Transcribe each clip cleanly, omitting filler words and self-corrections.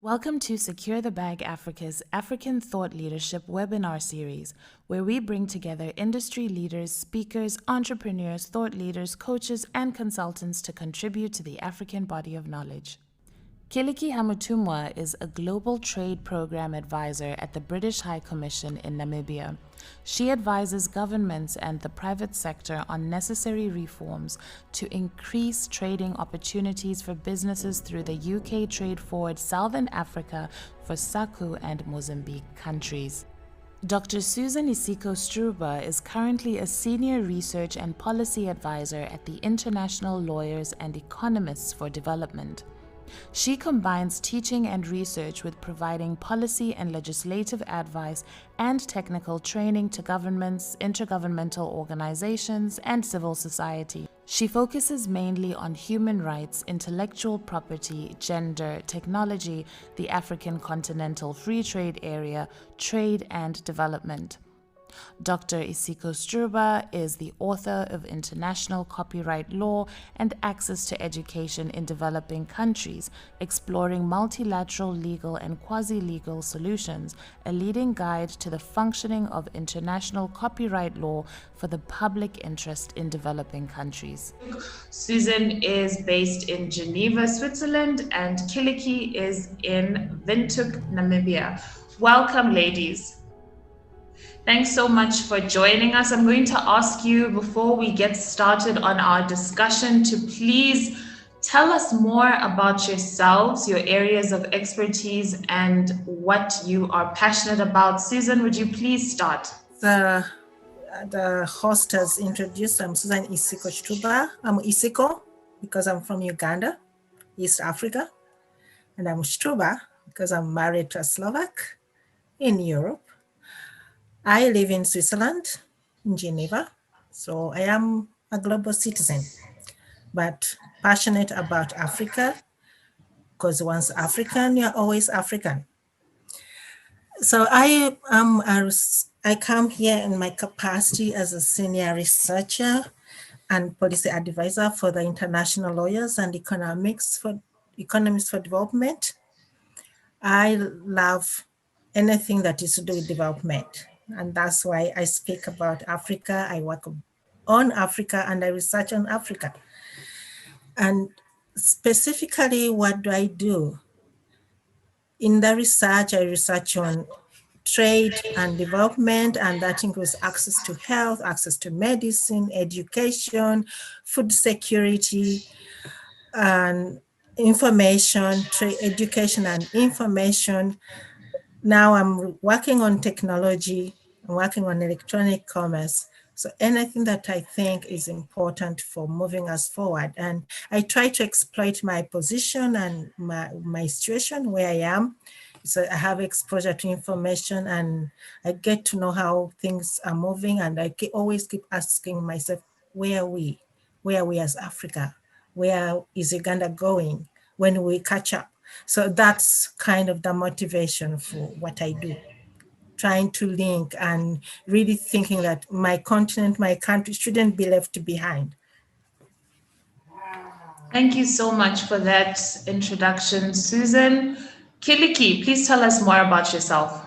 Welcome to Secure the Bag Africa's African Thought Leadership webinar series, where we bring together industry leaders, speakers, entrepreneurs, thought leaders, coaches, and consultants to contribute to the African body of knowledge. Kiliki Hamutumwa is a global trade program advisor at the British High Commission in Namibia. She advises governments and the private sector on necessary reforms to increase trading opportunities for businesses through the UK Trade Forward Southern Africa for SACU and Mozambique countries. Dr. Susan Isiko Struba is currently a senior research and policy advisor at the International Lawyers and Economists for Development. She combines teaching and research with providing policy and legislative advice and technical training to governments, intergovernmental organizations, and civil society. She focuses mainly on human rights, intellectual property, gender, technology, the African Continental Free Trade Area, trade and development. Dr. Isiko Struba is the author of International Copyright Law and Access to Education in Developing Countries, Exploring Multilateral Legal and Quasi-Legal Solutions, a leading guide to the functioning of international copyright law for the public interest in developing countries. Susan is based in Geneva, Switzerland, and Kiliki is in Windhoek, Namibia. Welcome, ladies. Thanks so much for joining us. I'm going to ask you, before we get started on our discussion, to please tell us more about yourselves, your areas of expertise, and what you are passionate about. Susan, would you please start? The host has introduced, I'm Susan Isiko Struba. I'm Isiko because I'm from Uganda, East Africa. And I'm Struba because I'm married to a Slovak in Europe. I live in Switzerland, in Geneva, so I am a global citizen, but passionate about Africa, because once African, you're always African. So I come here in my capacity as a senior researcher and policy advisor for the International Lawyers and Economists for Development. I love anything that is to do with development. And that's why I speak about Africa. I work on Africa and I research on Africa. And specifically, what do I do? In the research, I research on trade and development, and that includes access to health, access to medicine, education, food security, and information, trade, education and information. Now I'm working on technology, I'm working on electronic commerce. So anything that I think is important for moving us forward. And I try to exploit my position and my situation where I am. So I have exposure to information and I get to know how things are moving. And I always keep asking myself, where are we as Africa? Where is Uganda going when we catch up? So that's kind of the motivation for what I do, trying to link and really thinking that my continent, my country shouldn't be left behind. Thank you so much for that introduction, Susan. Kiliki, please tell us more about yourself.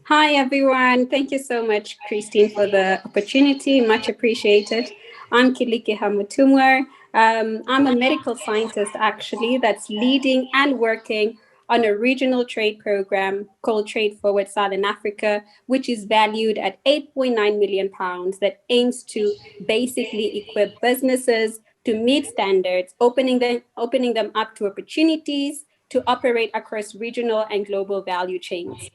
Hi, everyone. Thank you so much, Christine, for the opportunity. Much appreciated. I'm Kiliki Hamutumwa. I'm a medical scientist, actually, that's leading and working on a regional trade program called Trade Forward Southern Africa, which is valued at £8.9 million that aims to basically equip businesses to meet standards, opening them up to opportunities to operate across regional and global value chains.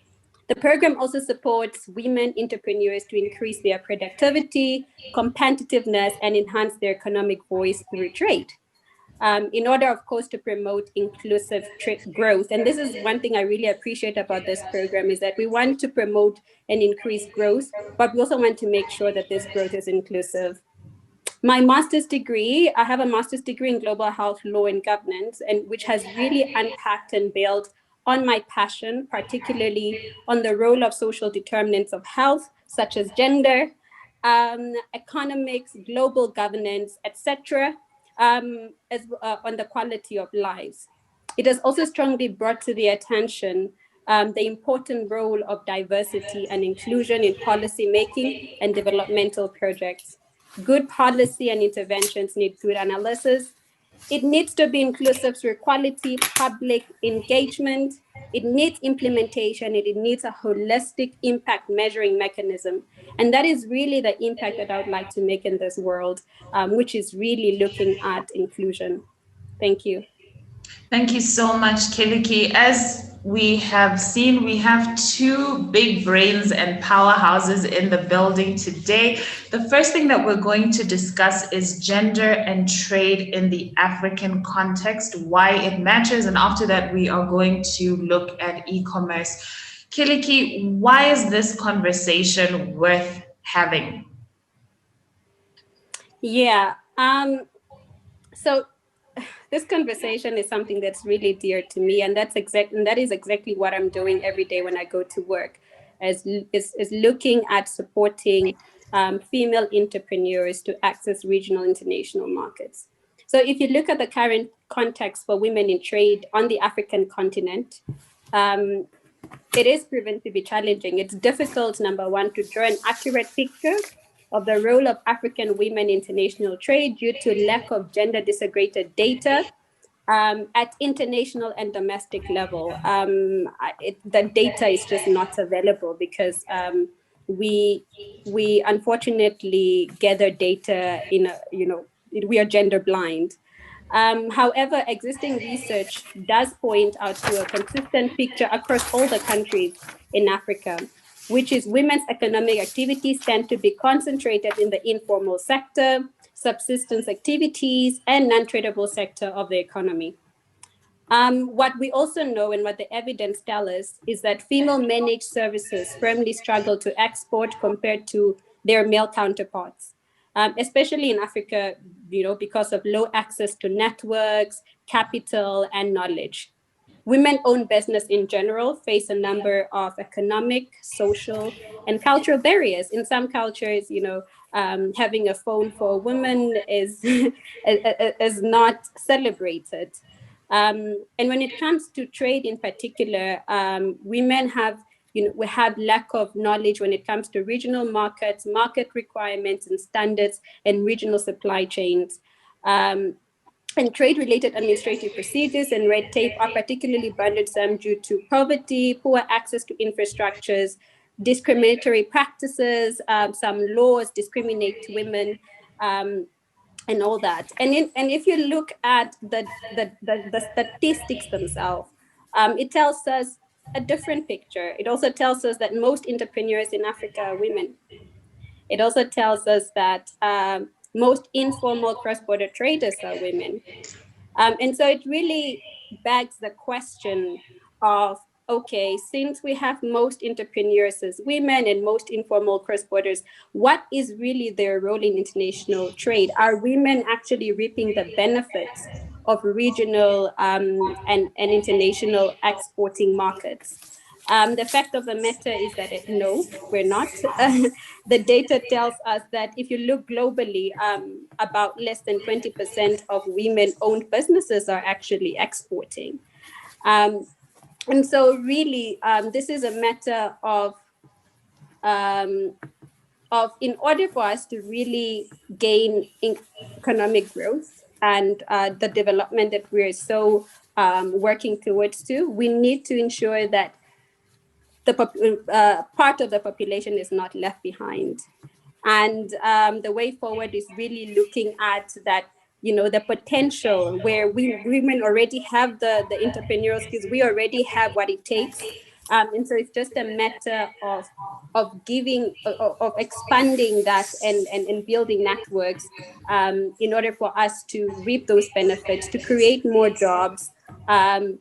The program also supports women entrepreneurs to increase their productivity, competitiveness, and enhance their economic voice through trade. In order, of course, to promote inclusive growth. And this is one thing I really appreciate about this program, is that we want to promote and increase growth, but we also want to make sure that this growth is inclusive. My master's degree, I have a master's degree in global health law and governance, and which has really unpacked and built on my passion, particularly on the role of social determinants of health, such as gender, economics, global governance, etc., on the quality of lives. It has also strongly brought to the attention the important role of diversity and inclusion in policy making and developmental projects. Good policy and interventions need good analysis. It needs to be inclusive through quality public engagement. It needs implementation. It needs a holistic impact measuring mechanism. And that is really the impact that I would like to make in this world, which is really looking at inclusion. Thank you. Thank you so much, Kiliki. As we have seen, we have two big brains and powerhouses in the building today. The first thing that we're going to discuss is gender and trade in the African context, why it matters. And after that, we are going to look at e-commerce. Kiliki, why is this conversation worth having? Yeah. So this conversation is something that's really dear to me, and that is exactly what I'm doing every day when I go to work, is looking at supporting female entrepreneurs to access regional international markets. So if you look at the current context for women in trade on the African continent, it is proven to be challenging. It's difficult, number one, to draw an accurate picture of the role of African women in international trade due to lack of gender disaggregated data at international and domestic level. The data is just not available because we unfortunately gather data we are gender blind. However, existing research does point out to a consistent picture across all the countries in Africa, which is women's economic activities tend to be concentrated in the informal sector, subsistence activities, and non-tradable sector of the economy. What we also know and what the evidence tells us is that female managed services firmly struggle to export compared to their male counterparts. Especially in Africa, because of low access to networks, capital, and knowledge. Women-owned business in general face a number of economic, social, and cultural barriers. In some cultures, having a phone for a woman is is not celebrated. And when it comes to trade in particular, women we have lack of knowledge when it comes to regional markets, market requirements and standards, and regional supply chains. And trade-related administrative procedures and red tape are particularly burdensome due to poverty, poor access to infrastructures, discriminatory practices. Some laws discriminate women. And all that. And if you look at the statistics themselves, it tells us a different picture. It also tells us that most entrepreneurs in Africa are women. It also tells us that most informal cross-border traders are women. And so it really begs the question of, okay, since we have most entrepreneurs as women and most informal cross-borders, what is really their role in international trade? Are women actually reaping the benefits of regional and international exporting markets? The fact of the matter is that no, we're not. The data tells us that if you look globally, about less than 20% of women-owned businesses are actually exporting. And so really, this is a matter of in order for us to really gain economic growth and the development that we're so working towards we need to ensure that the part of the population is not left behind. And the way forward is really looking at that, the potential where women already have the entrepreneurial skills, we already have what it takes. And so it's just a matter of giving, of expanding that and building networks in order for us to reap those benefits, to create more jobs. And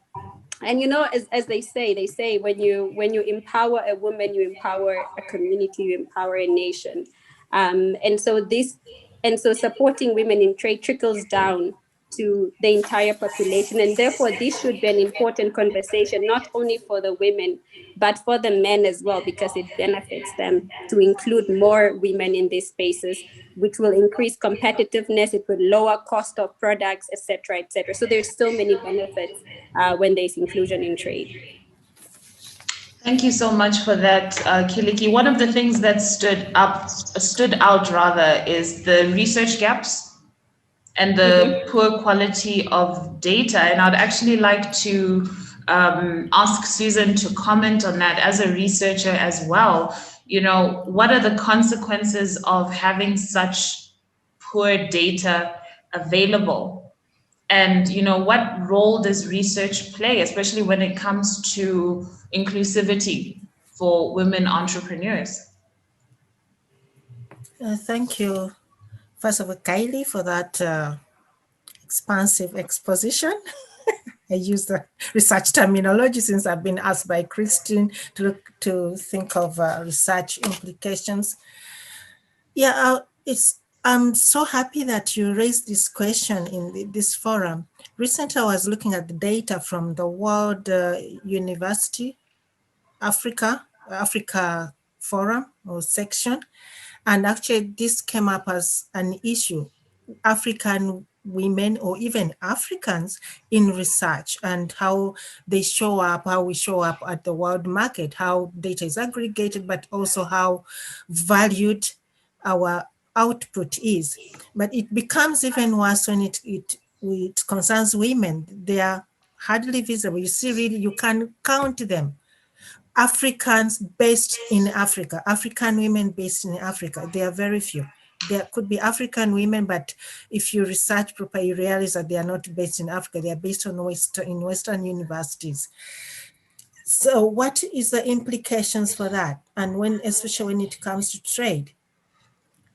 as they say when you empower a woman, you empower a community, you empower a nation. And so supporting women in trade trickles down to the entire population. And therefore, this should be an important conversation, not only for the women, but for the men as well, because it benefits them to include more women in these spaces, which will increase competitiveness, it will lower cost of products, etc., etc. So there's so many benefits when there's inclusion in trade. Thank you so much for that, Kiliki. One of the things that stood out rather is the research gaps and the poor quality of data. And I'd actually like to ask Susan to comment on that as a researcher as well. You know, what are the consequences of having such poor data available? And, you know, what role does research play, especially when it comes to inclusivity for women entrepreneurs? Thank you, first of all, Kylie, for that expansive exposition. I use the research terminology since I've been asked by Christine to think of research implications. Yeah, I'm so happy that you raised this question in this forum. Recently, I was looking at the data from the World University Africa Forum or section, and actually this came up as an issue. African women or even Africans in research and how they show up, how we show up at the world market, how data is aggregated, but also how valued our output is. But it becomes even worse when it concerns women. They are hardly visible. You see, really, you can count them. Africans based in Africa, African women based in Africa, there are very few. There could be African women, but if you research properly, you realize that they are not based in Africa. They are based on Western universities. So what is the implications for that? And especially when it comes to trade,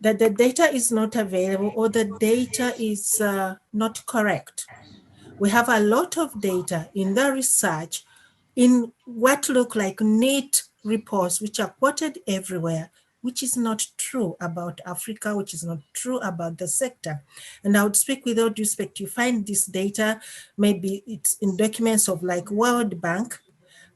that the data is not available or the data is not correct. We have a lot of data in the research in what look like neat reports, which are quoted everywhere, which is not true about Africa, which is not true about the sector. And I would speak with all due respect, you find this data, maybe it's in documents of like World Bank,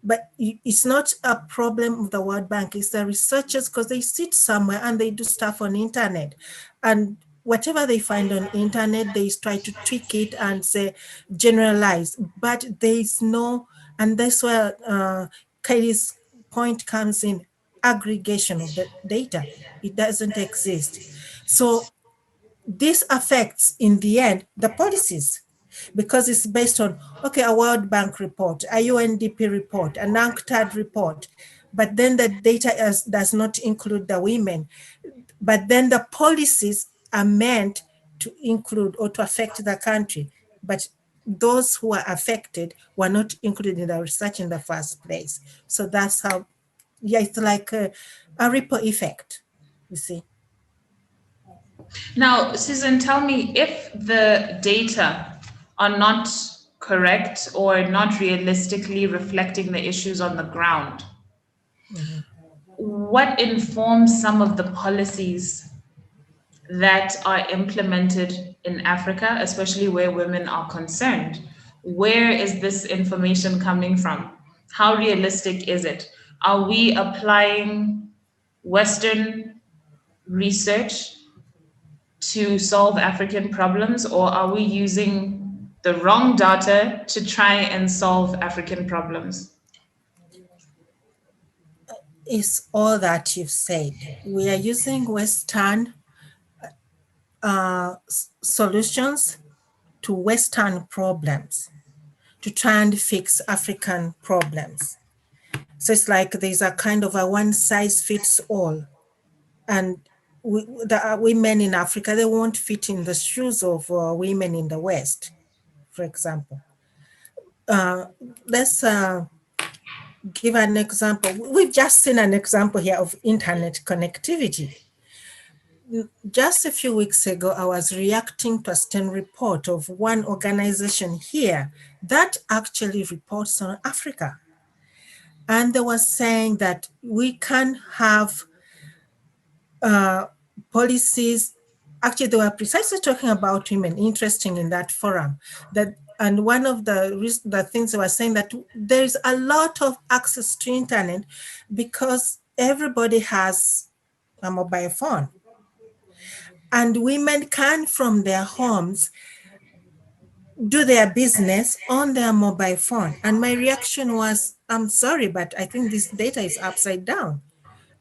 but it's not a problem of the World Bank, it's the researchers, because they sit somewhere and they do stuff on the internet. And whatever they find on the internet, they try to tweak it and say generalize, but there is no, and that's where Kylie's point comes in, aggregation of the data. It doesn't exist. So this affects, in the end, the policies, because it's based on, okay, a World Bank report, a UNDP report, an UNCTAD report, but then the data does not include the women. But then the policies are meant to include or to affect the country. But those who are affected were not included in the research in the first place. So that's how, yeah, it's like a ripple effect, you see. Now, Susan, tell me, if the data are not correct or not realistically reflecting the issues on the ground, what informs some of the policies that are implemented in Africa, especially where women are concerned? Where is this information coming from? How realistic is it? Are we applying Western research to solve African problems, or are we using the wrong data to try and solve African problems? It's all that you've said. We are using Western solutions to Western problems to try and fix African problems. So it's like there's a kind of a one size fits all. And the women in Africa, they won't fit in the shoes of women in the West, for example. Let's give an example. We've just seen an example here of internet connectivity. Just a few weeks ago, I was reacting to a STEM report of one organization here that actually reports on Africa. And they were saying that we can have policies actually, they were precisely talking about women, interesting in that forum. And one of the things they were saying that there is a lot of access to internet because everybody has a mobile phone. And women can, from their homes, do their business on their mobile phone. And my reaction was, I'm sorry, but I think this data is upside down.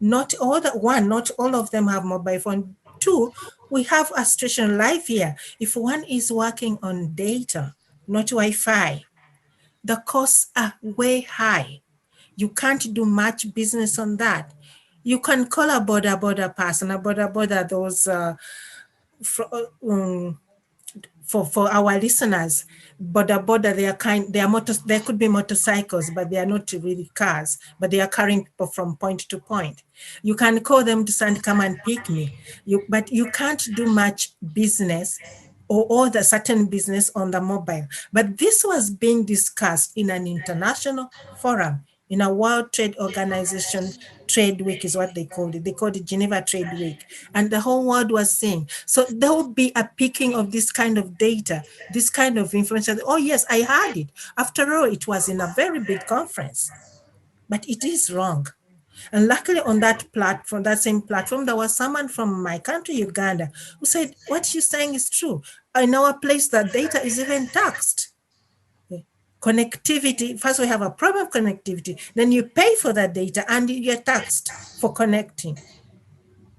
Not all of them have mobile phone. Two, we have a situation live here. If one is working on data, not Wi-Fi, the costs are way high. You can't do much business on that. You can call a border person, those for our listeners, they could be motorcycles, but they are not really cars, but they are carrying people from point to point. You can call them to say, come and pick me. But you can't do much business or the certain business on the mobile. But this was being discussed in an international forum, in a World Trade Organization Trade Week is what they called it. They called it Geneva Trade Week. And the whole world was saying, so there will be a picking of this kind of data, this kind of information. Oh yes, I had it. After all, it was in a very big conference, but it is wrong. And luckily on that platform, that same platform, there was someone from my country, Uganda, who said, what you're saying is true. In our place, the data is even taxed. Connectivity, first we have a problem of connectivity, then you pay for that data and you're taxed for connecting.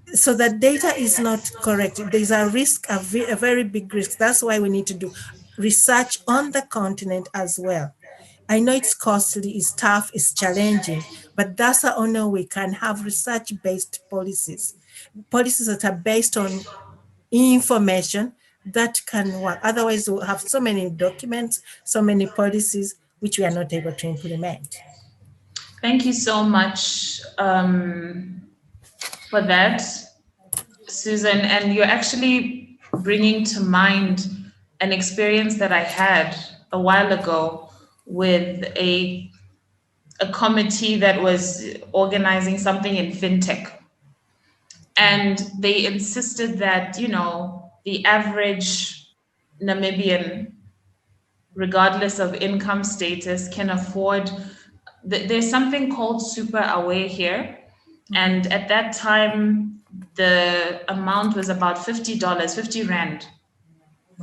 So the data is not correct. There's a risk, a very big risk. That's why we need to do research on the continent as well. I know it's costly, it's tough, it's challenging, but that's the only way we can have research-based policies that are based on information that can work. Otherwise, we'll have so many documents, so many policies, which we are not able to implement. Thank you so much for that, Susan. And you're actually bringing to mind an experience that I had a while ago with a committee that was organizing something in fintech. And they insisted that, the average Namibian, regardless of income status, can afford. There's something called super aware here. And at that time, the amount was about $50, 50 Rand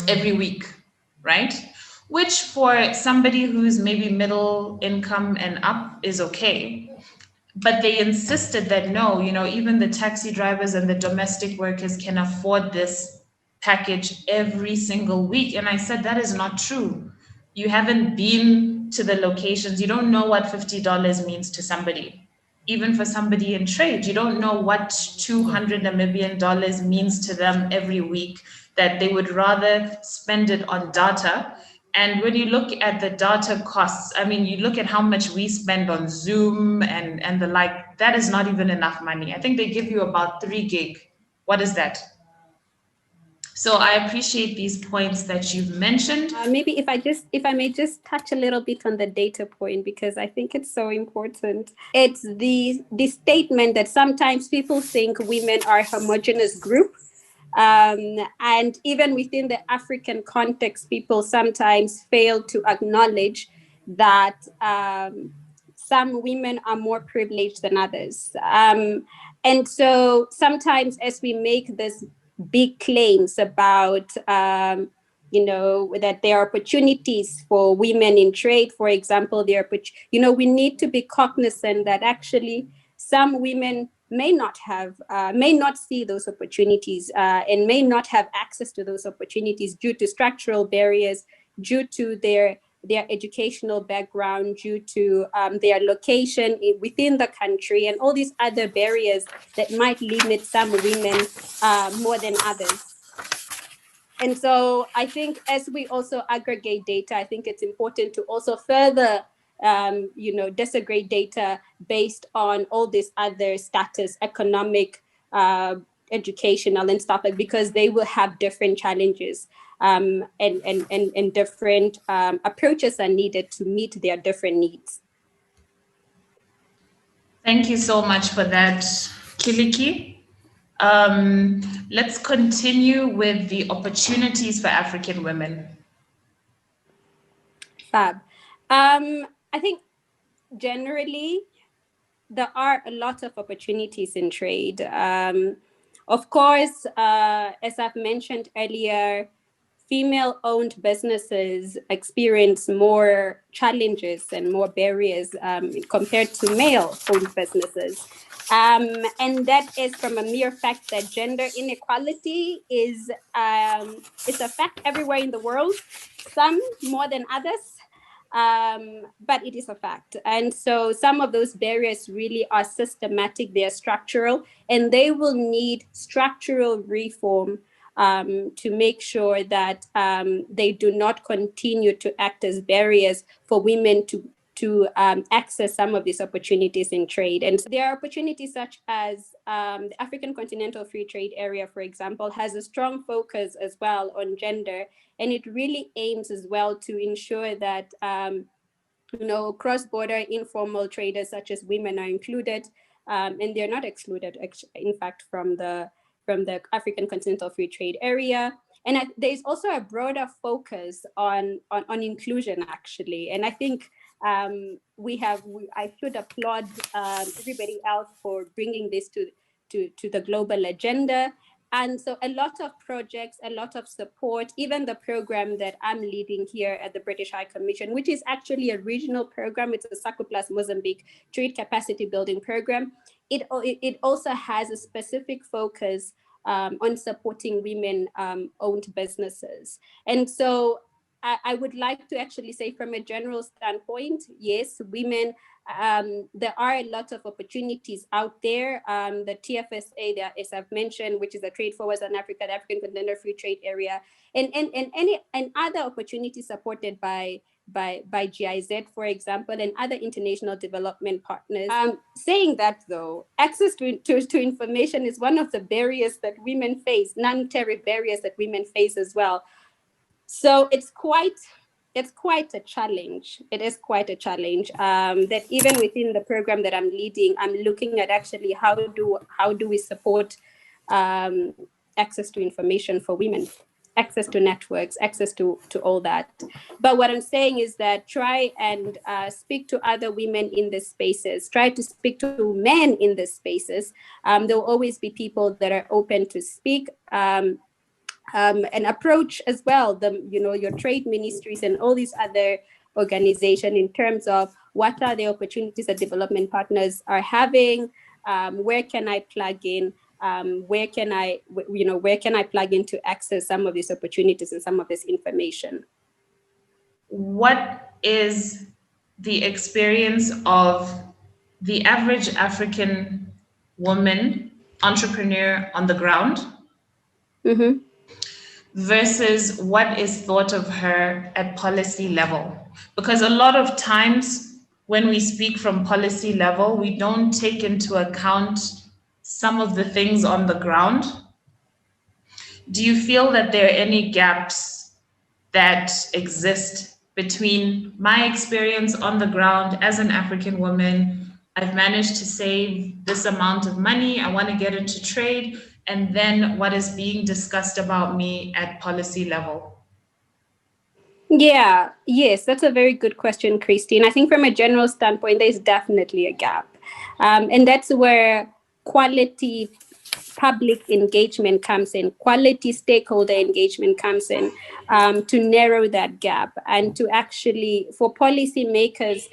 every week, right? Which for somebody who's maybe middle income and up is okay. But they insisted that no, even the taxi drivers and the domestic workers can afford this package every single week. And I said, that is not true. You haven't been to the locations. You don't know what $50 means to somebody. Even for somebody in trade, you don't know what 200 Namibian dollars means to them every week, that they would rather spend it on data. And when you look at the data costs, I mean, you look at how much we spend on Zoom and the like, that is not even enough money. I think they give you about 3 gig. What is that? So I appreciate these points that you've mentioned. Maybe if I may just touch a little bit on the data point, because I think it's so important. It's the statement that sometimes people think women are a homogeneous group. And even within the African context, people sometimes fail to acknowledge that some women are more privileged than others. And so sometimes as we make this big claims about, that there are opportunities for women in trade, for example, we need to be cognizant that actually some women may not see those opportunities and may not have access to those opportunities due to structural barriers, due to their educational background, due to their location within the country, and all these other barriers that might limit some women more than others. And so I think as we also aggregate data, I think it's important to also further disaggregate data based on all these other status, economic, educational and stuff, because they will have different challenges and different approaches are needed to meet their different needs. Thank you so much for that, Kiliki. Let's continue with the opportunities for African women. Fab. I think generally there are a lot of opportunities in trade. Of course, as I've mentioned earlier, female-owned businesses experience more challenges and more barriers compared to male-owned businesses. And that is from a mere fact that gender inequality is a fact everywhere in the world, some more than others. But it is a fact. And so some of those barriers really are systematic, they are structural, and they will need structural reform to make sure that they do not continue to act as barriers for women to access some of these opportunities in trade. And so there are opportunities such as the African Continental Free Trade Area, for example, has a strong focus as well on gender. And it really aims as well to ensure that cross-border informal traders such as women are included, and they're not excluded, in fact, from the African Continental Free Trade Area. And there's also a broader focus on inclusion, actually. And I think I should applaud everybody else for bringing this to the global agenda. And so a lot of projects, a lot of support, even the program that I'm leading here at the British High Commission, which is actually a regional program. It's a SACU Plus Mozambique Trade Capacity Building Program. It also has a specific focus on supporting women-owned businesses. And so I would like to actually say, from a general standpoint, yes, women, there are a lot of opportunities out there. The TFSA, as I've mentioned, which is the Trade Forwards on Africa, the African Continental Free Trade Area, and other opportunities supported by GIZ, for example, and other international development partners. Saying that, though, access to information is one of the barriers that women face, non-tariff barriers that women face as well. So it's quite a challenge. It is quite a challenge that even within the program that I'm leading, I'm looking at actually how do we support access to information for women, access to networks, access to all that. But what I'm saying is that try and speak to other women in these spaces, try to speak to men in these spaces. There will always be people that are open to speak. And approach as well your trade ministries and all these other organizations in terms of what are the opportunities that development partners are having, where can I plug in, where can I plug in to access some of these opportunities and some of this information. What is the experience of the average African woman entrepreneur on the ground? Mm-hmm. Versus what is thought of her at policy level? Because a lot of times when we speak from policy level, we don't take into account some of the things on the ground. Do you feel that there are any gaps that exist between my experience on the ground as an African woman? I've managed to save this amount of money, I want to get into trade, and then what is being discussed about me at policy level? Yes, that's a very good question, Christine. I think from a general standpoint, there's definitely a gap. And that's where quality public engagement comes in, quality stakeholder engagement comes in, to narrow that gap and to actually, for policymakers,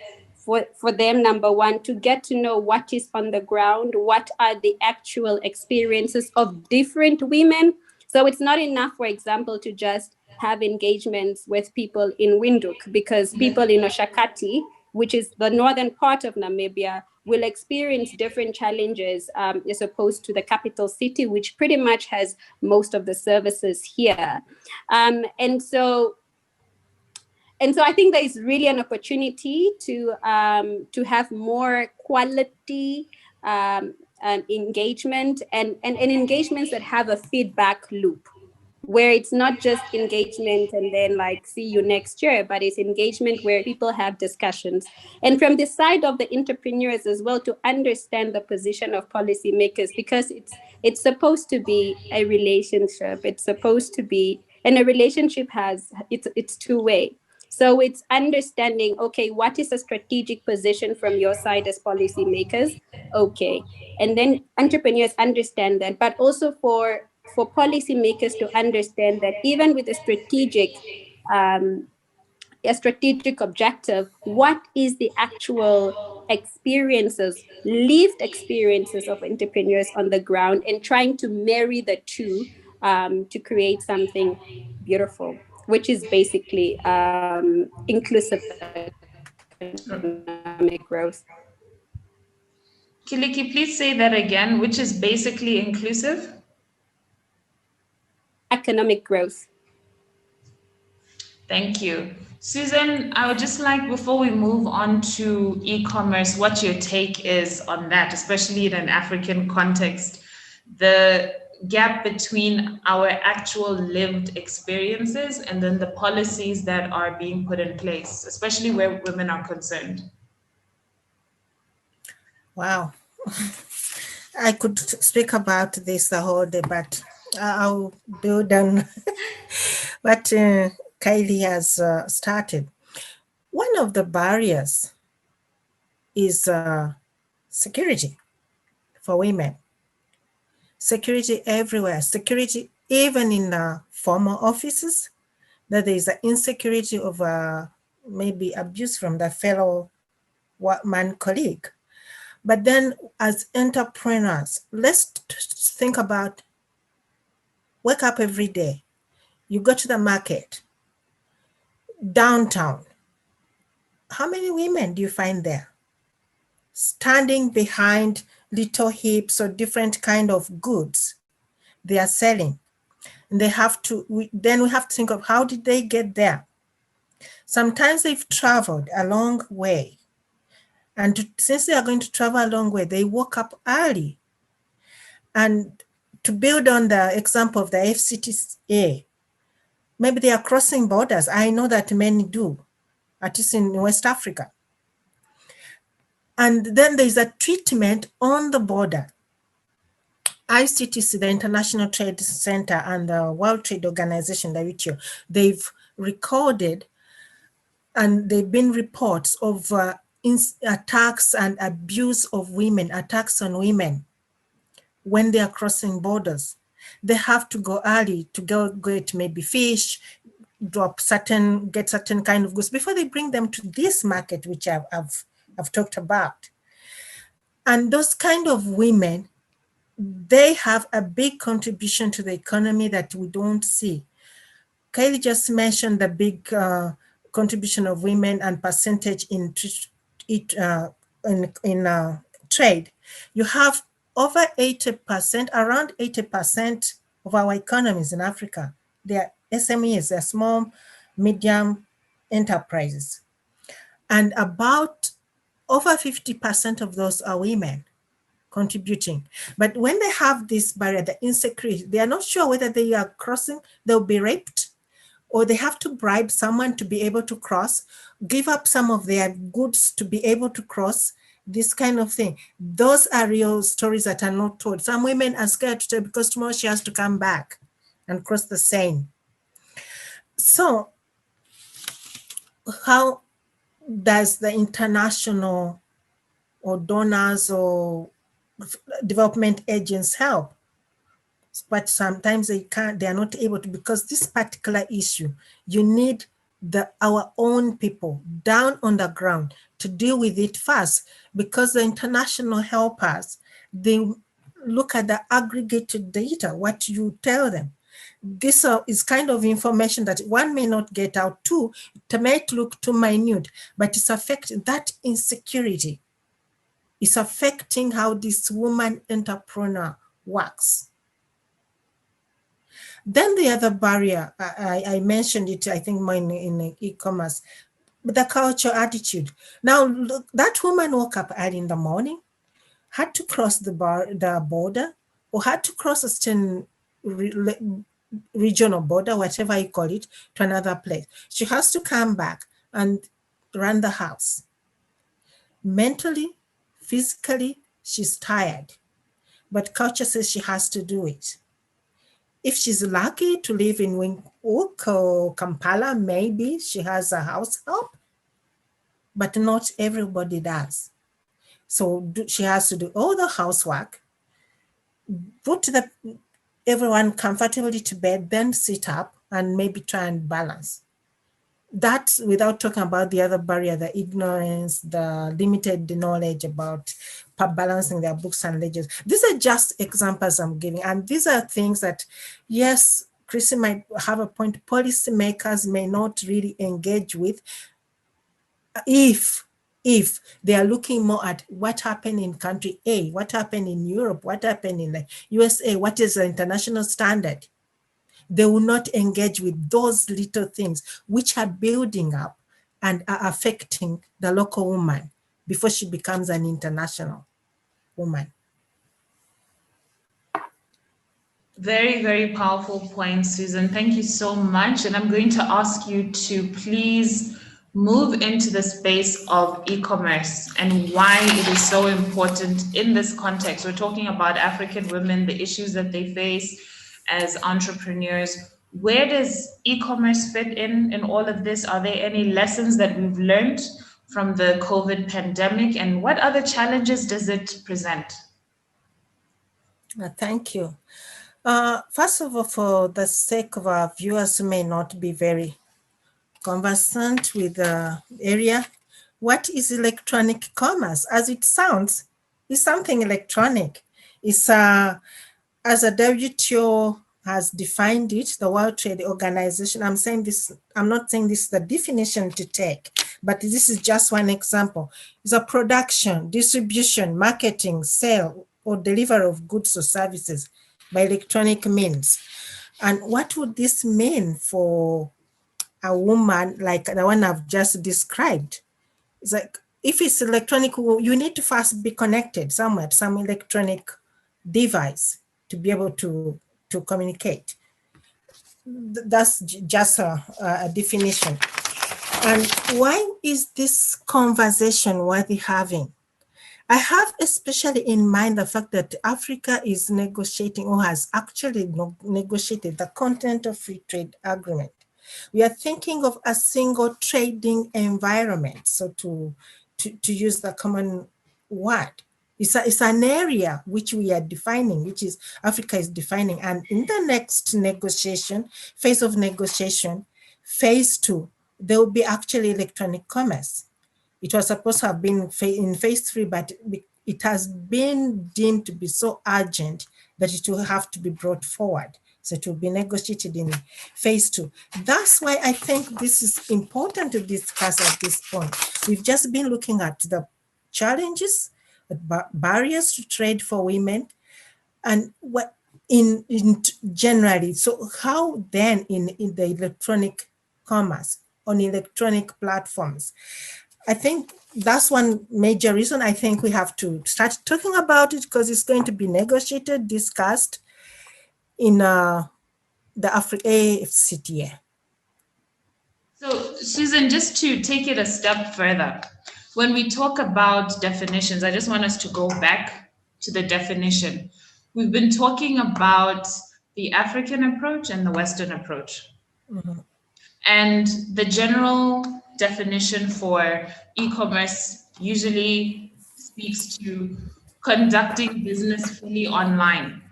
for them, number one, to get to know what is on the ground, what are the actual experiences of different women. So it's not enough, for example, to just have engagements with people in Windhoek, because people in Oshakati, which is the northern part of Namibia, will experience different challenges as opposed to the capital city, which pretty much has most of the services here. And so I think there is really an opportunity to have more quality engagement and engagements that have a feedback loop. where it's not just engagement and then like see you next year, but it's engagement where people have discussions. And from the side of the entrepreneurs as well, to understand the position of policymakers, because it's supposed to be a relationship. It's supposed to be, and a relationship has it's two-way. So it's understanding, okay, what is a strategic position from your side as policymakers? Okay. And then entrepreneurs understand that, but also for policymakers to understand that even with um, a strategic objective, what is the actual experiences, lived experiences of entrepreneurs on the ground, and trying to marry the two to create something beautiful, which is basically inclusive economic growth. Kiliki, please say that again, which is basically inclusive? Economic growth. Thank you. Susan, I would just like, before we move on to e-commerce, what your take is on that, especially in an African context, the gap between our actual lived experiences and then the policies that are being put in place, especially where women are concerned. Wow. I could speak about this the whole day, but I'll build on what Kylie has started. One of the barriers is security for women. Security everywhere, security even in formal offices, that there is an insecurity of maybe abuse from the fellow man colleague. But then as entrepreneurs, let's think about wake up every day. You go to the market, downtown. How many women do you find there? Standing behind little heaps or different kind of goods they are selling. And they have to, then we have to think of how did they get there? Sometimes they've traveled a long way. And since they are going to travel a long way, they woke up early. And to build on the example of the FCTA, maybe they are crossing borders. I know that many do, at least in West Africa. And then there's a treatment on the border. ICTC, the International Trade Center, and the World Trade Organization, the WTO, they've recorded and there have been reports of attacks and abuse of women, attacks on women when they are crossing borders. They have to go early to go get maybe fish, get certain kind of goods before they bring them to this market, which I've talked about. And those kind of women, they have a big contribution to the economy that we don't see. Kylie just mentioned the big contribution of women and percentage in trade. You have over 80%, around 80% of our economies in Africa, they're SMEs, they're small, medium enterprises. And about over 50% of those are women contributing. But when they have this barrier, the insecurity, they are not sure whether they are crossing, they'll be raped, or they have to bribe someone to be able to cross, give up some of their goods to be able to cross, this kind of thing. Those are real stories that are not told. Some women are scared to tell because tomorrow she has to come back and cross the Seine. So how does the international or donors or development agents help? But sometimes they are not able to, because this particular issue, you need our own people down on the ground to deal with it first, because the international helpers, they look at the aggregated data, what you tell them. This is kind of information that one may not get out to, it might look too minute, but it's affecting that insecurity. It's affecting how this woman entrepreneur works. Then the other barrier, I mentioned it, I think more in e-commerce, the cultural attitude. Now, look, that woman woke up early in the morning, had to cross the border, or had to cross a certain region or border, whatever you call it, to another place. She has to come back and run the house. Mentally, physically, she's tired, but culture says she has to do it. If she's lucky to live in Windhoek or Kampala, maybe she has a house help, but not everybody does. So she has to do all the housework, put everyone comfortably to bed, then sit up and maybe try and balance. That's without talking about the other barrier, the ignorance, the limited knowledge about balancing their books and ledgers. These are just examples I'm giving. And these are things that, yes, Chrissy might have a point, policymakers may not really engage with if they are looking more at what happened in country A, what happened in Europe, what happened in the USA, what is the international standard. They will not engage with those little things which are building up and are affecting the local woman before she becomes an international woman. Very, very powerful point, Susan. Thank you so much. And I'm going to ask you to please move into the space of e-commerce and why it is so important in this context. We're talking about African women, the issues that they face as entrepreneurs. Where does e-commerce fit in all of this? Are there any lessons that we've learned from the COVID pandemic, and what other challenges does it present? Thank you. First of all, for the sake of our viewers who may not be very conversant with the area, what is electronic commerce? As it sounds, it's something electronic. It's as a WTO has defined it, the World Trade Organization. I'm not saying this is the definition to take, but this is just one example. It's a production, distribution, marketing, sale, or delivery of goods or services by electronic means. And what would this mean for a woman like the one I've just described? It's like, if it's electronic, you need to first be connected somewhere, some electronic device to be able to communicate. That's just a definition. And why is this conversation worthy having? I have especially in mind the fact that Africa is negotiating, or has actually negotiated, the content of free trade agreement. We are thinking of a single trading environment. So to use the common word, it's an area which we are defining, which is Africa is defining. And in the next phase of negotiation, phase 2, there will be actually electronic commerce. It was supposed to have been in phase 3, but it has been deemed to be so urgent that it will have to be brought forward. So it will be negotiated in phase 2. That's why I think this is important to discuss at this point. We've just been looking at the challenges, barriers to trade for women, and what in generally. So how then in the electronic commerce, on electronic platforms? I think that's one major reason I think we have to start talking about it, because it's going to be negotiated, discussed in the AFCTA. So, Susan, just to take it a step further, when we talk about definitions, I just want us to go back to the definition. We've been talking about the African approach and the Western approach. Mm-hmm. And the general definition for e-commerce usually speaks to conducting business fully online,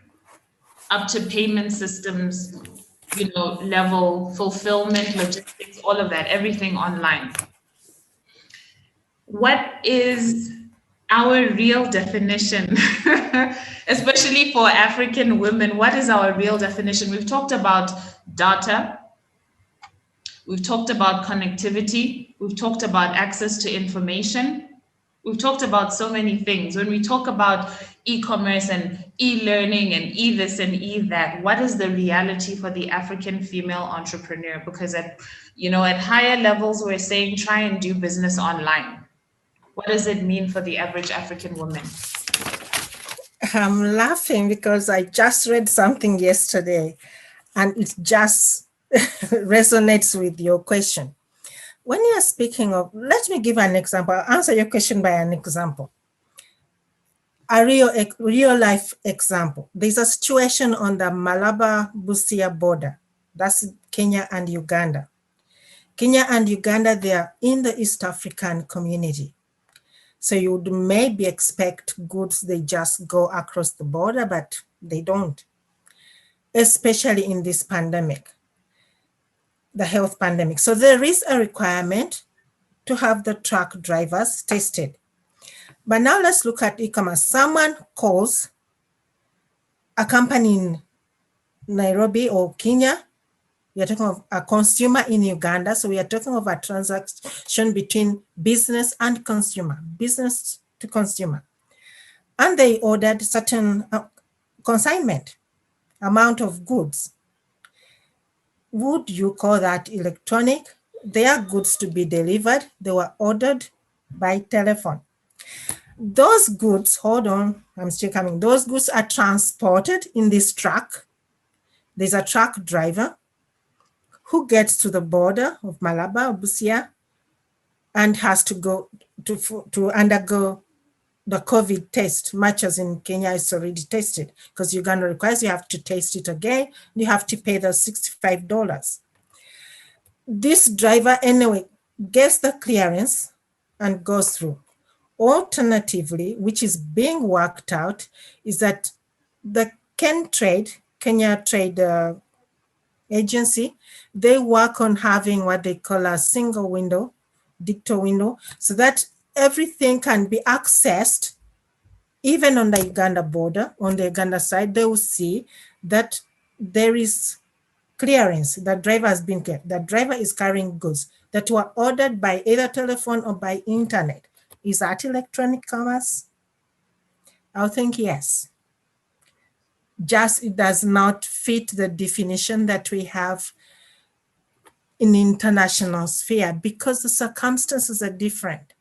up to payment systems, level, fulfillment, logistics, all of that, everything online. What is our real definition, especially for African women? What is our real definition? We've talked about data. We've talked about connectivity. We've talked about access to information. We've talked about so many things. When we talk about e-commerce and e-learning and e-this and e-that, what is the reality for the African female entrepreneur? Because at higher levels, we're saying try and do business online. What does it mean for the average African woman? I'm laughing because I just read something yesterday. And it just resonates with your question. When you're speaking of, let me give an example. I'll answer your question by an example. A real life example. There's a situation on the Malaba-Busia border. That's Kenya and Uganda. Kenya and Uganda, they are in the East African community. So you would maybe expect goods, they just go across the border, but they don't, especially in this pandemic, the health pandemic. So there is a requirement to have the truck drivers tested. But now let's look at e-commerce. Someone calls a company in Nairobi or Kenya. We are talking of a consumer in Uganda. So we are talking of a transaction between business and consumer, business to consumer. And they ordered certain consignment amount of goods. Would you call that electronic? They are goods to be delivered. They were ordered by telephone. Those goods, hold on, I'm still coming. Those goods are transported in this truck. There's a truck driver who gets to the border of Malaba or Busia and has to go to undergo the COVID test, much as in Kenya it's already tested, because Uganda requires you have to test it again. You have to pay the $65. This driver anyway gets the clearance and goes through. Alternatively, which is being worked out, is that the Kenya Trade Agency, they work on having what they call a single window, dicto window, so that everything can be accessed. Even on the Uganda border, on the Uganda side, they will see that there is clearance. The driver has been cleared. The driver is carrying goods that were ordered by either telephone or by internet. Is that electronic commerce? I think yes. Just it does not fit the definition that we have in the international sphere because the circumstances are different.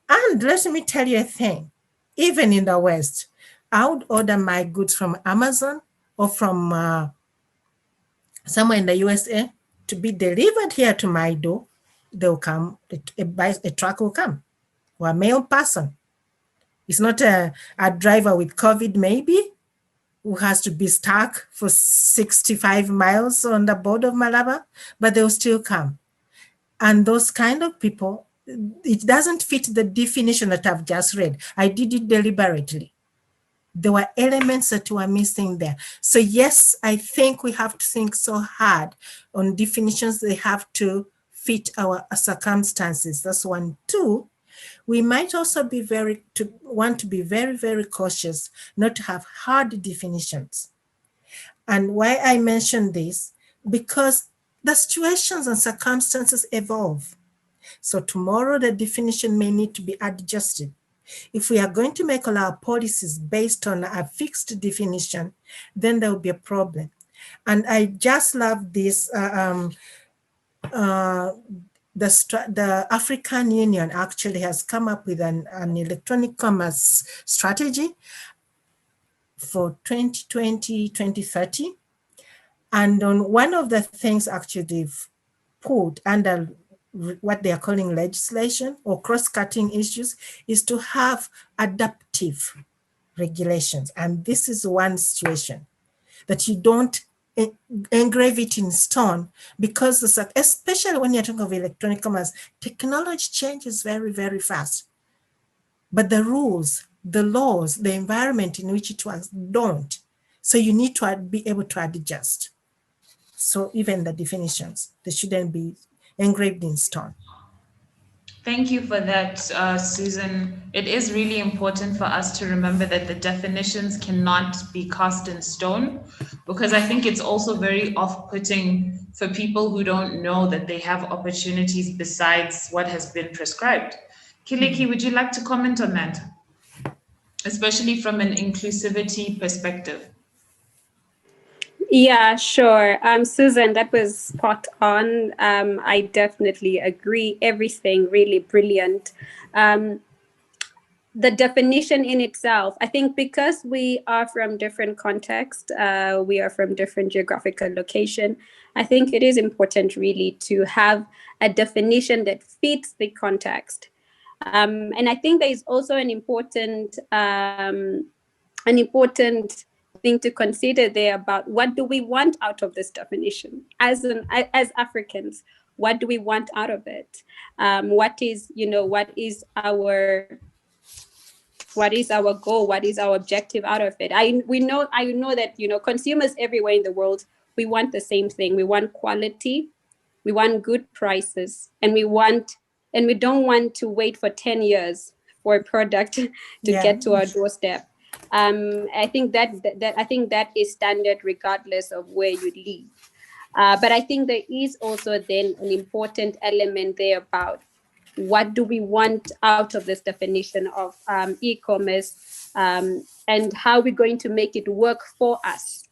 And let me tell you a thing, even in the West, I would order my goods from Amazon or from somewhere in the USA to be delivered here to my door. They'll come, a truck will come, or a male person. It's not a driver with COVID maybe, who has to be stuck for 65 miles on the border of Malaba, but they'll still come. And those kind of people, it doesn't fit the definition that I've just read. I did it deliberately. There were elements that were missing there. So yes, I think we have to think so hard on definitions. They have to fit our circumstances. That's one. Two, we might also want to be very, very cautious not to have hard definitions. And why I mention this, because the situations and circumstances evolve. So tomorrow the definition may need to be adjusted. If we are going to make all our policies based on a fixed definition, then there will be a problem. And I just love this, the African Union actually has come up with an electronic commerce strategy for 2020, 2030. And on one of the things actually they've put under what they are calling legislation or cross-cutting issues is to have adaptive regulations. And this is one situation that you don't engrave it in stone because especially when you're talking of electronic commerce, technology changes very, very fast. But the rules, the laws, the environment in which it works don't. So you need to be able to adjust. So even the definitions, they shouldn't be engraved in stone. Thank you for that, Susan. It is really important for us to remember that the definitions cannot be cast in stone, because I think it's also very off-putting for people who don't know that they have opportunities besides what has been prescribed. Kiliki, would you like to comment on that? Especially from an inclusivity perspective. Yeah, sure. Susan, that was spot on. I definitely agree. Everything really brilliant. the definition in itself, I think because we are from different contexts, we are from different geographical location, I think it is important really to have a definition that fits the context. And I think there is also an important thing to consider there about what do we want out of this definition as Africans. What do we want out of it? What is our goal? What is our objective out of it? I know that consumers everywhere in the world, we want the same thing. We want quality, we want good prices, and we don't want to wait for 10 years for a product to get to our doorstep. I think that is standard regardless of where you live. But I think there is also then an important element there about what do we want out of this definition of e-commerce, and how we're going to make it work for us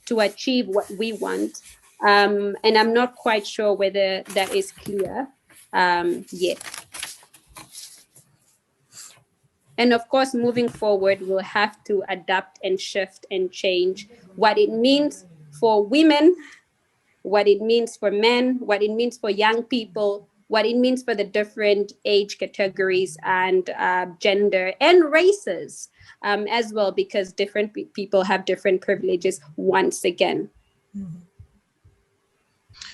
to achieve what we want. And I'm not quite sure whether that is clear yet. And of course, moving forward, we'll have to adapt and shift and change what it means for women, what it means for men, what it means for young people, what it means for the different age categories and gender and races as well, because different people have different privileges once again.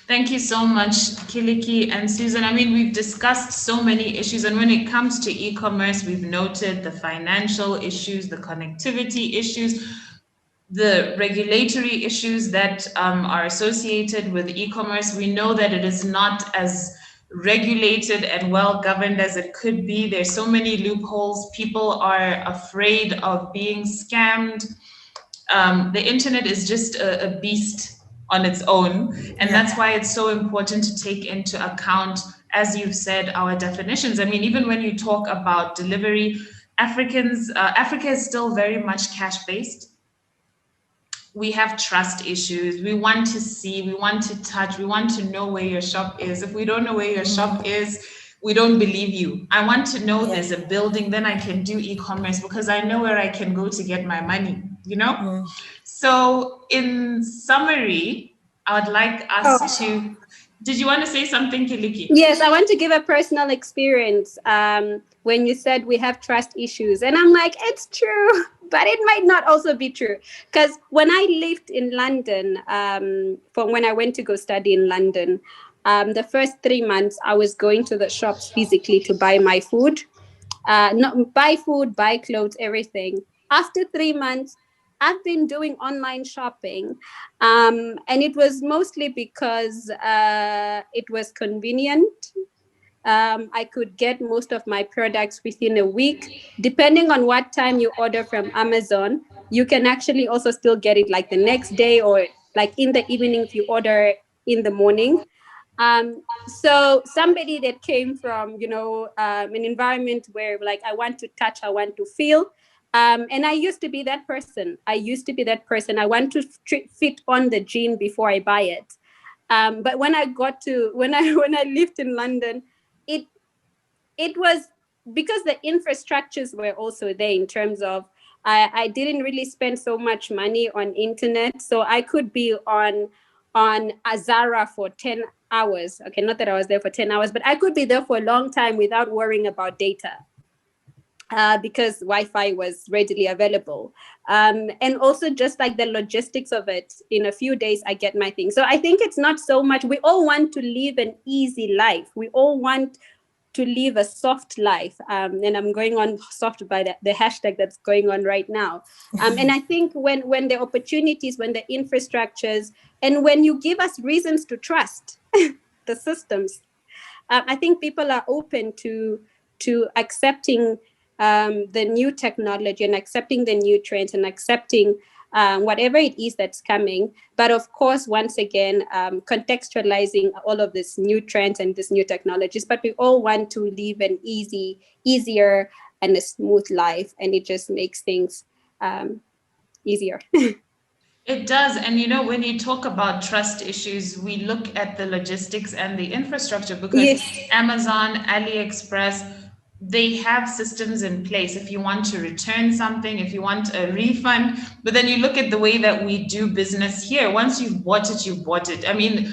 Thank you so much, Kiliki and Susan. I mean, we've discussed so many issues, and when it comes to e-commerce, we've noted the financial issues, the connectivity issues, the regulatory issues that are associated with e-commerce. We know that it is not as regulated and well governed as it could be. There's so many loopholes. People are afraid of being scammed. The internet is just a beast on its own, and that's why it's so important to take into account, as you've said, our definitions. I mean, even when you talk about delivery, Africa is still very much cash-based. We have trust issues. We want to see, we want to touch, we want to know where your shop is. If we don't know where your shop is, we don't believe you. I want to know there's a building, then I can do e-commerce because I know where I can go to get my money, So in summary, I would like us to, did you want to say something, Kiliki? Yes, I want to give a personal experience when you said we have trust issues. And I'm like, it's true, but it might not also be true. Because when I lived in London, from when I went to go study in London, the first 3 months, I was going to the shops physically to buy my food, buy food, buy clothes, everything. After 3 months, I've been doing online shopping, and it was mostly because it was convenient. I could get most of my products within a week. Depending on what time you order from Amazon, you can actually also still get it like the next day or like in the evening if you order in the morning. So somebody that came from, an environment where like, I want to touch, I want to feel. And I used to be that person. I want to fit on the jean before I buy it. But when I lived in London, it was because the infrastructures were also there in terms of I didn't really spend so much money on internet. So I could be on Zara for 10 hours. Okay, not that I was there for 10 hours, but I could be there for a long time without worrying about data. Because Wi-Fi was readily available. And also just like the logistics of it, in a few days, I get my thing. So I think it's not so much, we all want to live an easy life. We all want to live a soft life. And I'm going on soft by the hashtag that's going on right now. And I think when the opportunities, when the infrastructures, and when you give us reasons to trust the systems, I think people are open to accepting the new technology and accepting the new trends and accepting whatever it is that's coming. But of course, once again, contextualizing all of these new trends and these new technologies, but we all want to live an easier and a smooth life. And it just makes things easier. It does. And when you talk about trust issues, we look at the logistics and the infrastructure because Amazon, AliExpress, they have systems in place if you want to return something, if you want a refund. But then you look at the way that we do business here. Once you've bought it, you've bought it. I mean,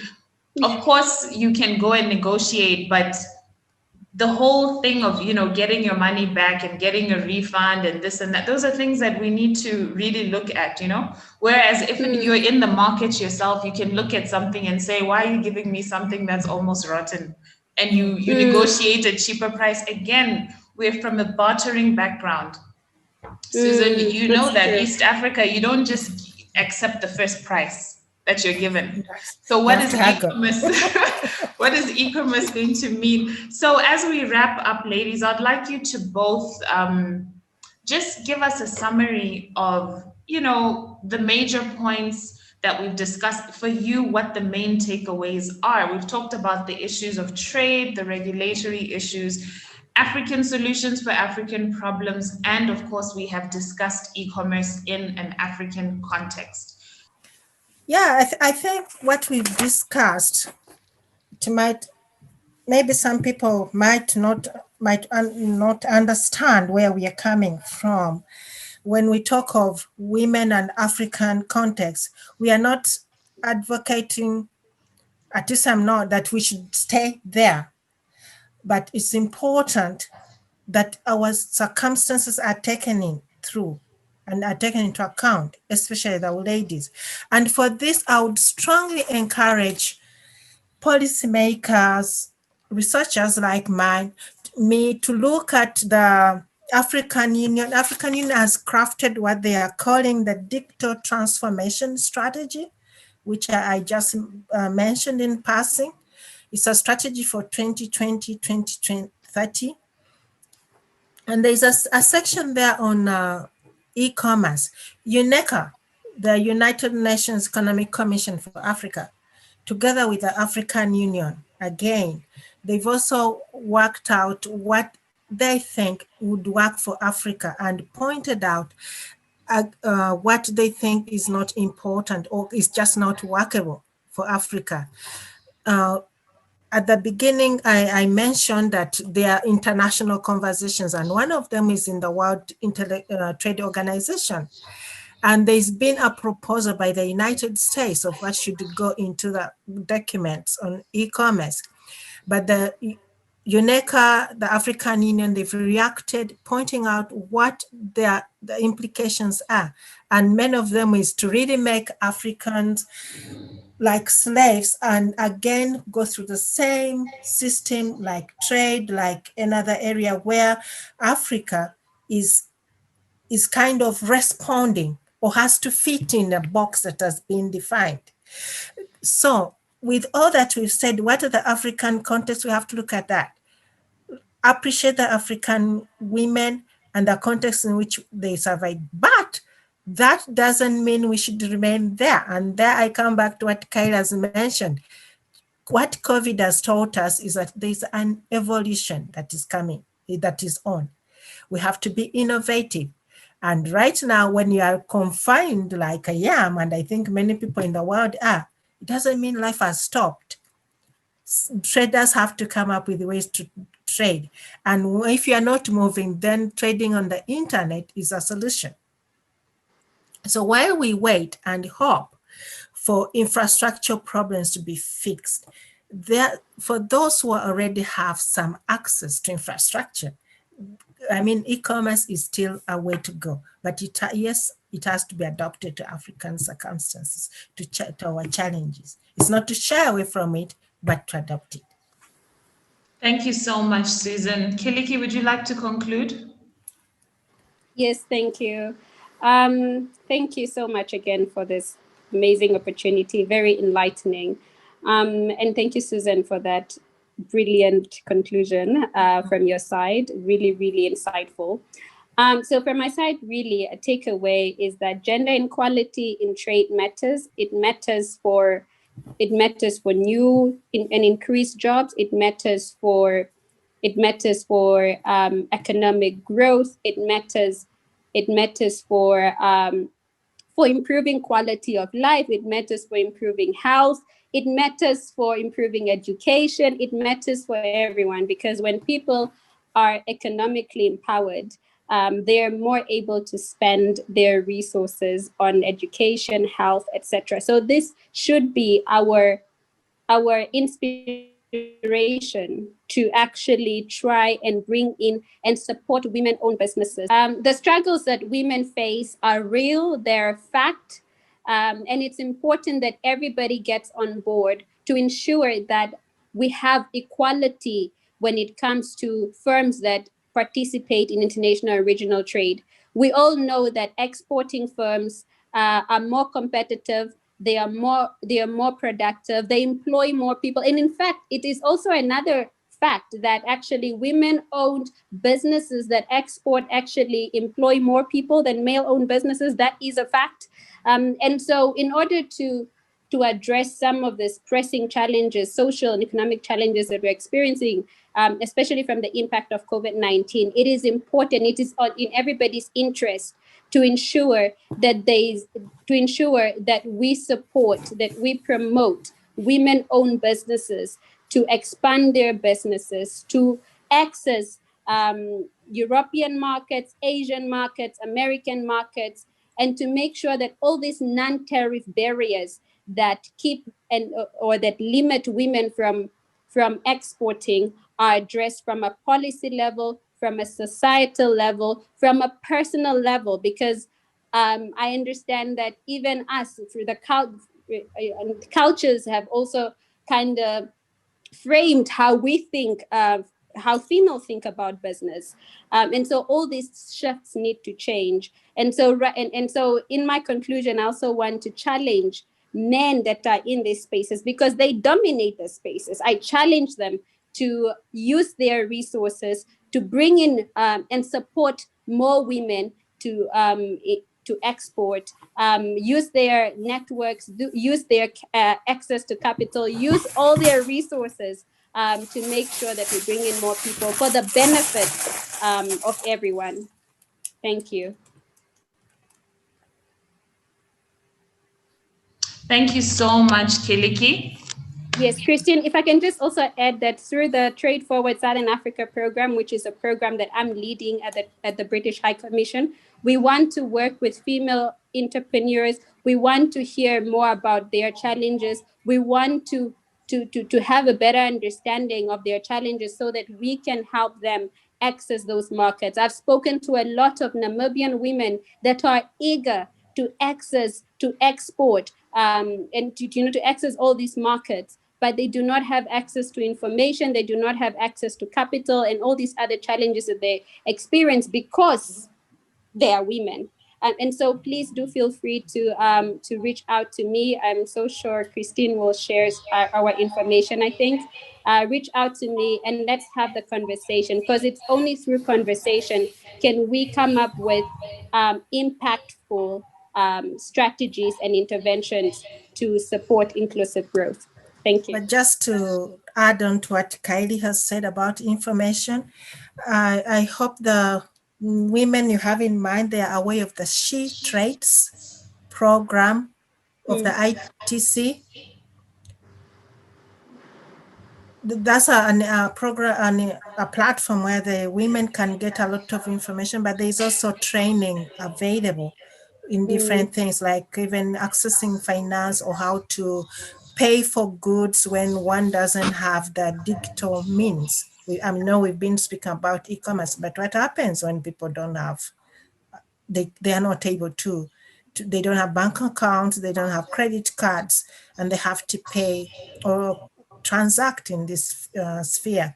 of course you can go and negotiate, but the whole thing of, you know, getting your money back and getting a refund and this and that, those are things that we need to really look at, you know. Whereas if you're in the market yourself, you can look at something and say, why are you giving me something that's almost rotten? And you negotiate a cheaper price. Again, we're from a bartering background. Susan, you know that true. East Africa, you don't just accept the first price that you're given. So You what have is to haggle. e-commerce? What is e-commerce going to mean? So as we wrap up, ladies, I'd like you to both just give us a summary of, you know, the major points that we've discussed. For you, what the main takeaways are. We've talked about the issues of trade, the regulatory issues, African solutions for African problems, and of course, we have discussed e-commerce in an African context. Yeah, I think what we've discussed, it might, maybe some people might not understand where we are coming from. When we talk of women and African context, we are not advocating, at least I'm not, that we should stay there. But it's important that our circumstances are taken in through and are taken into account, especially the ladies. And for this, I would strongly encourage policymakers, researchers like me to look at the African Union. African Union has crafted what they are calling the digital transformation strategy, which I just mentioned in passing. It's a strategy for 2020, 2030. And there's a section there on e-commerce. UNECA, the United Nations Economic Commission for Africa, together with the African Union, again, they've also worked out what they think would work for Africa and pointed out what they think is not important or is just not workable for Africa. At the beginning, I mentioned that there are international conversations, and one of them is in the World Trade Organization. And there's been a proposal by the United States of what should go into the documents on e-commerce. But the UNECA, the African Union, they've reacted, pointing out what the implications are. And many of them is to really make Africans like slaves and again go through the same system like trade, like another area where Africa is kind of responding or has to fit in a box that has been defined. So with all that we've said, what are the African contexts? We have to look at that. Appreciate the African women and the context in which they survive. But that doesn't mean we should remain there. And there I come back to what Kyle has mentioned. What COVID has taught us is that there's an evolution that is coming, that is on. We have to be innovative. And right now, when you are confined like I am, and I think many people in the world are, it doesn't mean life has stopped. Traders have to come up with ways to trade. And if you are not moving, then trading on the internet is a solution. So while we wait and hope for infrastructure problems to be fixed, for those who already have some access to infrastructure, I mean, e-commerce is still a way to go, but yes, it has to be adapted to African circumstances, to our challenges. It's not to shy away from it, but to adopt it. Thank you so much, Susan. Kiliki, would you like to conclude? Yes, thank you. Thank you so much again for this amazing opportunity, very enlightening. And thank you, Susan, for that brilliant conclusion from your side. Really, really insightful. So from my side, really a takeaway is that gender inequality in trade matters. It matters for new and increased jobs. It matters for economic growth. It matters for improving quality of life. It matters for improving health. It matters for improving education. It matters for everyone, because when people are economically empowered, they're more able to spend their resources on education, health, etc. So this should be our inspiration to actually try and bring in and support women-owned businesses. The struggles that women face are real, they're fact, and it's important that everybody gets on board to ensure that we have equality when it comes to firms that participate in international and regional trade. We all know that exporting firms are more competitive, they are more productive, they employ more people. And in fact, it is also another fact that actually women-owned businesses that export actually employ more people than male-owned businesses. That is a fact. And so in order to address some of these pressing challenges, social and economic challenges that we're experiencing, especially from the impact of COVID-19, it is important, it is in everybody's interest to ensure that we support, that we promote women-owned businesses to expand their businesses, to access European markets, Asian markets, American markets, and to make sure that all these non-tariff barriers that keep or that limit women from exporting are addressed from a policy level, from a societal level, from a personal level, because I understand that even us, through the cultures have also kind of framed how we think, how females think about business, and so all these shifts need to change. And so, in my conclusion, I also want to challenge men that are in these spaces because they dominate the spaces. I challenge them to use their resources to bring in and support more women to export, use their networks, use their access to capital, use all their resources to make sure that we bring in more people for the benefit of everyone. Thank you. Thank you so much, Kiliki. Yes, Christine, if I can just also add that through the Trade Forward Southern Africa program, which is a program that I'm leading at the British High Commission, we want to work with female entrepreneurs. We want to hear more about their challenges. We want to have a better understanding of their challenges so that we can help them access those markets. I've spoken to a lot of Namibian women that are eager to access, to export, and to access all these markets, but they do not have access to information, they do not have access to capital, and all these other challenges that they experience because they are women. And so please do feel free to reach out to me. I'm so sure Christine will share our information, I think. Reach out to me and let's have the conversation, because it's only through conversation can we come up with impactful strategies and interventions to support inclusive growth. Thank you. But just to add on to what Kylie has said about information, I hope the women you have in mind, they are aware of the She Trades program of the ITC. That's a program, a platform where the women can get a lot of information, but there's also training available in different things, like even accessing finance or how to pay for goods when one doesn't have the digital means. I know we've been speaking about e-commerce, but what happens when people don't have, they are not able to, they don't have bank accounts, they don't have credit cards, and they have to pay or transact in this sphere.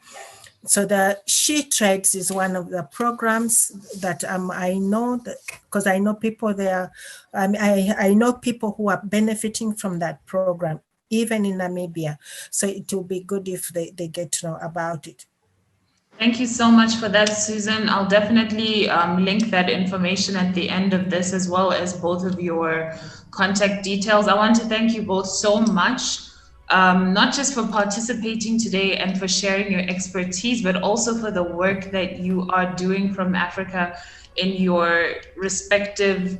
So the She Trades is one of the programs that I know that, because I know people there. I know people who are benefiting from that program, even in Namibia. So it will be good if they get to know about it. Thank you so much for that, Susan. I'll definitely link that information at the end of this, as well as both of your contact details. I want to thank you both so much, not just for participating today and for sharing your expertise, but also for the work that you are doing from Africa in your respective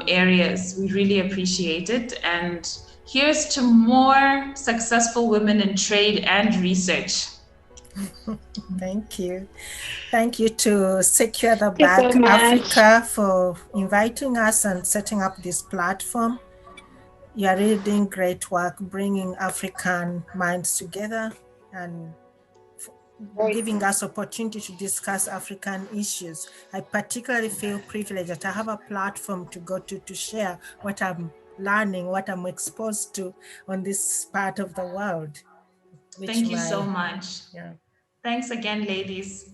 areas. We really appreciate it. And here's to more successful women in trade and research. Thank you. Thank you to Secure the Thank you so Bag much. Africa for inviting us and setting up this platform. You are really doing great work, bringing African minds together and giving us opportunity to discuss African issues. I particularly feel privileged that I have a platform to go to share what I'm learning, what I'm exposed to on this part of the world. Thank you so much. Yeah. Thanks again, ladies.